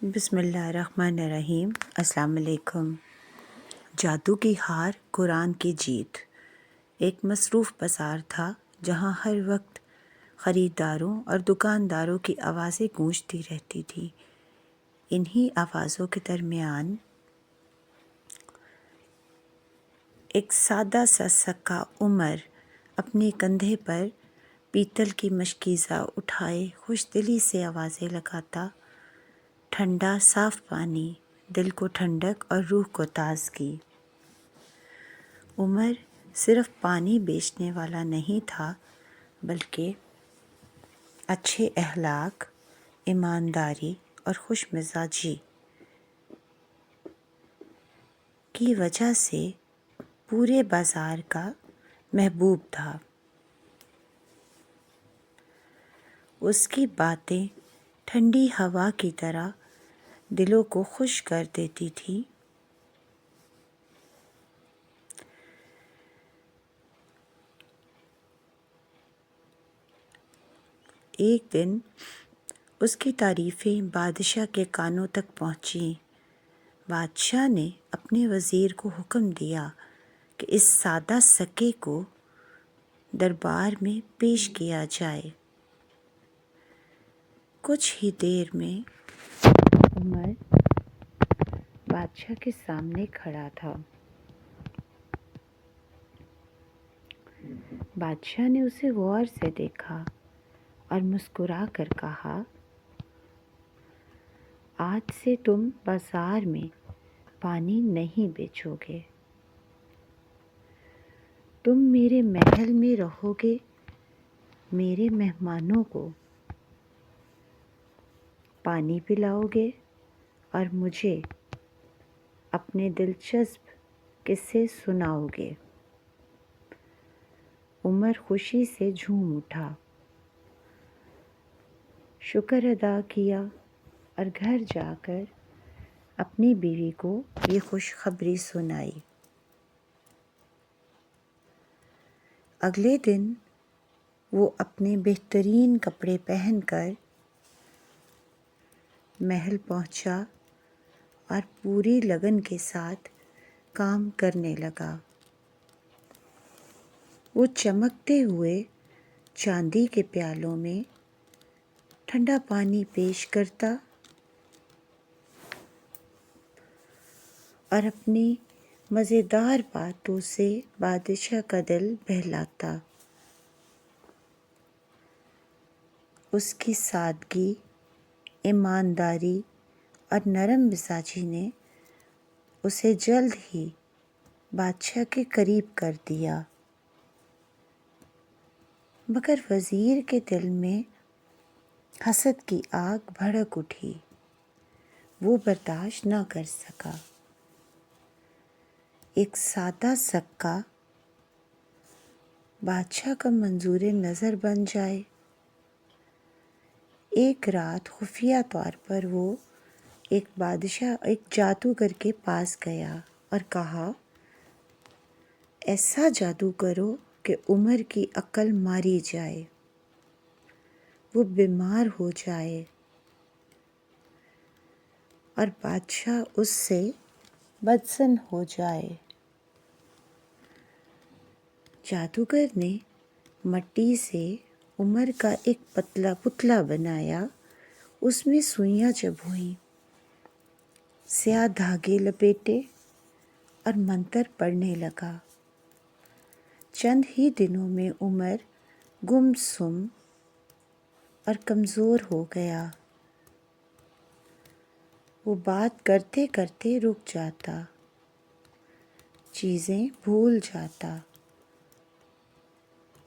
بسم اللہ الرحمن الرحیم۔ السلام علیکم۔ جادو کی ہار، قرآن کی جیت۔ ایک مصروف بازار تھا جہاں ہر وقت خریداروں اور دکانداروں کی آوازیں گونجتی رہتی تھیں۔ انہی آوازوں کے درمیان ایک سادہ سا سکا عمر اپنے کندھے پر پیتل کی مشکیزہ اٹھائے خوش دلی سے آوازیں لگاتا، ٹھنڈا صاف پانی، دل کو ٹھنڈک اور روح کو تازگی۔ عمر صرف پانی بیچنے والا نہیں تھا، بلکہ اچھے اخلاق، ایمانداری اور خوش مزاجی کی وجہ سے پورے بازار کا محبوب تھا۔ اس کی باتیں ٹھنڈی ہوا کی طرح دلوں کو خوش کر دیتی تھی۔ ایک دن اس کی تعریفیں بادشاہ کے کانوں تک پہنچیں۔ بادشاہ نے اپنے وزیر کو حکم دیا کہ اس سادہ سکے کو دربار میں پیش کیا جائے۔ کچھ ہی دیر میں عمر بادشاہ کے سامنے کھڑا تھا۔ بادشاہ نے اسے غور سے دیکھا اور مسکرا کر کہا، آج سے تم بازار میں پانی نہیں بیچو گے، تم میرے محل میں رہو گے، میرے مہمانوں کو پانی پلاؤ گے اور مجھے اپنے دلچسپ قصے سناؤ گے۔ عمر خوشی سے جھوم اٹھا، شکر ادا کیا اور گھر جا کر اپنی بیوی کو یہ خوشخبری سنائی۔ اگلے دن وہ اپنے بہترین کپڑے پہن کر محل پہنچا اور پوری لگن کے ساتھ کام کرنے لگا۔ وہ چمکتے ہوئے چاندی کے پیالوں میں ٹھنڈا پانی پیش کرتا اور اپنی مزیدار باتوں سے بادشاہ کا دل بہلاتا۔ اس کی سادگی، ایمانداری اور نرم مزاجی نے اسے جلد ہی بادشاہ کے قریب کر دیا۔ مگر وزیر کے دل میں حسد کی آگ بھڑک اٹھی۔ وہ برداشت نہ کر سکا۔ ایک سادہ سکہ بادشاہ کا منظور نظر بن جائے۔ ایک رات خفیہ طور پر وہ ایک جادوگر کے پاس گیا اور کہا، ایسا جادو کرو کہ عمر کی عقل ماری جائے، وہ بیمار ہو جائے اور بادشاہ اس سے بدظن ہو جائے۔ جادوگر نے مٹی سے عمر کا ایک پتلا بنایا، اس میں سوئیاں چبھوئیں، سیاہ دھاگے لپیٹے اور منتر پڑھنے لگا۔ چند ہی دنوں میں عمر گمسم اور کمزور ہو گیا۔ وہ بات کرتے کرتے رک جاتا، چیزیں بھول جاتا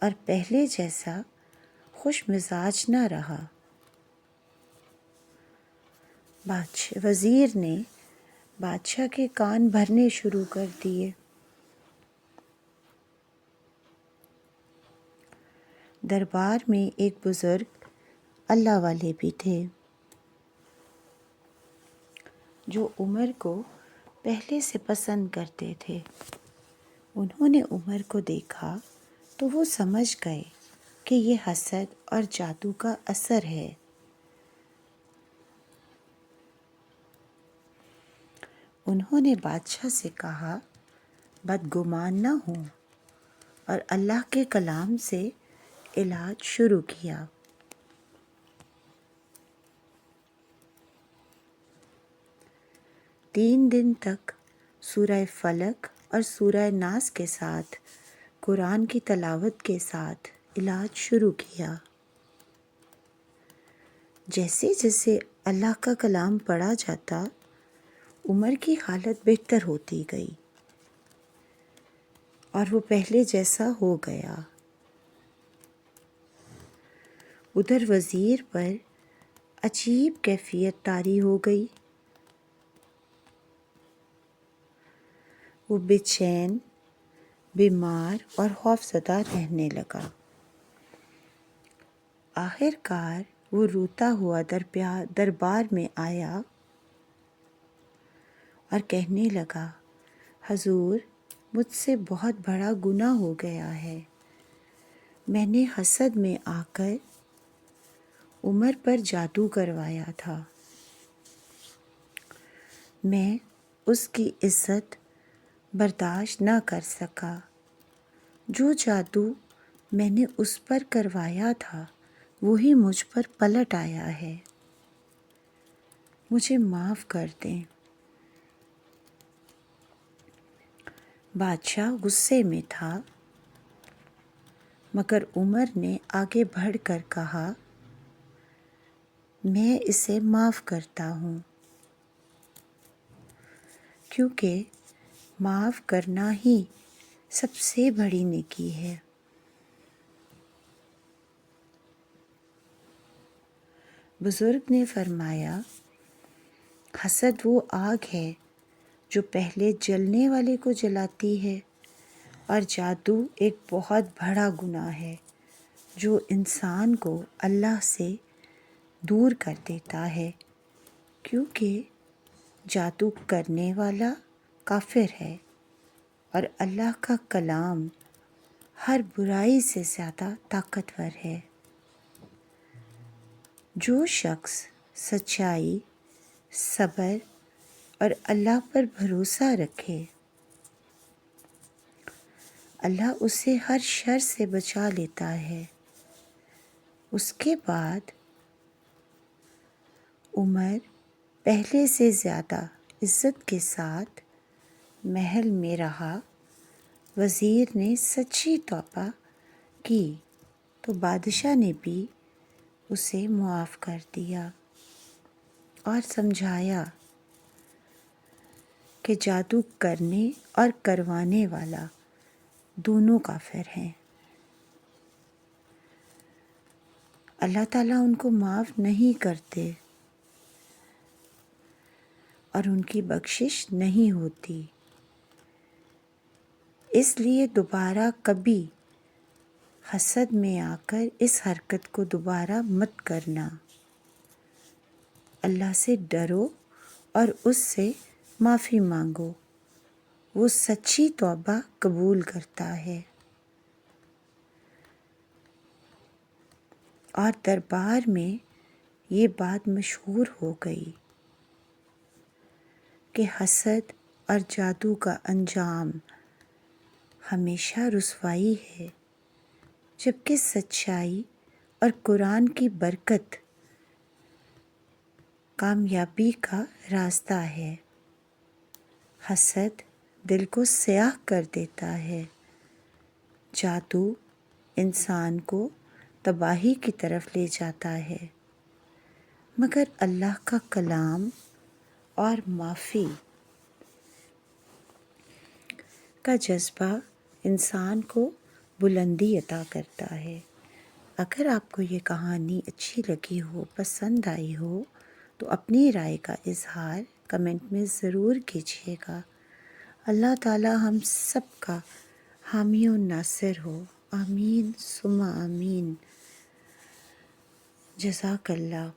اور پہلے جیسا خوش مزاج نہ رہا۔ وزیر نے بادشاہ کے کان بھرنے شروع کر دیے۔ دربار میں ایک بزرگ اللہ والے بھی تھے جو عمر کو پہلے سے پسند کرتے تھے۔ انہوں نے عمر کو دیکھا تو وہ سمجھ گئے کہ یہ حسد اور جادو کا اثر ہے۔ انہوں نے بادشاہ سے کہا، بدگمان نہ ہوں، اور اللہ کے کلام سے علاج شروع کیا۔ تین دن تک سورہ فلق اور سورہ ناس کے ساتھ قرآن کی تلاوت کے ساتھ علاج شروع کیا۔ جیسے جیسے اللہ کا کلام پڑھا جاتا، عمر کی حالت بہتر ہوتی گئی اور وہ پہلے جیسا ہو گیا۔ ادھر وزیر پر عجیب کیفیت طاری ہو گئی۔ وہ بے چین، بیمار اور خوفزدہ رہنے لگا۔ آخر کار وہ روتا ہوا دربار میں آیا اور کہنے لگا، حضور، مجھ سے بہت بڑا گناہ ہو گیا ہے۔ میں نے حسد میں آ کر عمر پر جادو کروایا تھا۔ میں اس کی عزت برداشت نہ کر سکا۔ جو جادو میں نے اس پر کروایا تھا وہی مجھ پر پلٹ آیا ہے۔ مجھے معاف کر دیں۔ بادشاہ غصے میں تھا، مگر عمر نے آگے بڑھ کر کہا، میں اسے معاف کرتا ہوں، کیونکہ معاف کرنا ہی سب سے بڑی نیکی ہے۔ بزرگ نے فرمایا، حسد وہ آگ ہے جو پہلے جلنے والے کو جلاتی ہے، اور جادو ایک بہت بڑا گناہ ہے جو انسان کو اللہ سے دور کر دیتا ہے، کیونکہ جادو کرنے والا کافر ہے، اور اللہ کا کلام ہر برائی سے زیادہ طاقتور ہے۔ جو شخص سچائی، صبر اور اللہ پر بھروسہ رکھے، اللہ اسے ہر شر سے بچا لیتا ہے۔ اس کے بعد عمر پہلے سے زیادہ عزت کے ساتھ محل میں رہا۔ وزیر نے سچی توبہ کی تو بادشاہ نے بھی اسے معاف کر دیا اور سمجھایا کہ جادو کرنے اور کروانے والا دونوں کافر ہیں۔ اللہ تعالیٰ ان کو معاف نہیں کرتے اور ان کی بخشش نہیں ہوتی۔ اس لیے دوبارہ کبھی حسد میں آ کر اس حرکت کو دوبارہ مت کرنا۔ اللہ سے ڈرو اور اس سے معافی مانگو، وہ سچی توبہ قبول کرتا ہے۔ اور دربار میں یہ بات مشہور ہو گئی کہ حسد اور جادو کا انجام ہمیشہ رسوائی ہے، جبکہ سچائی اور قرآن کی برکت کامیابی کا راستہ ہے۔ حسد دل کو سیاہ کر دیتا ہے، جادو انسان کو تباہی کی طرف لے جاتا ہے، مگر اللہ کا کلام اور معافی کا جذبہ انسان کو بلندی عطا کرتا ہے۔ اگر آپ کو یہ کہانی اچھی لگی ہو، پسند آئی ہو، تو اپنی رائے کا اظہار کمنٹ میں ضرور کیجیے گا۔ اللہ تعالی ہم سب کا حامی و ناصر ہو، آمین ثم آمین۔ جزاک اللہ۔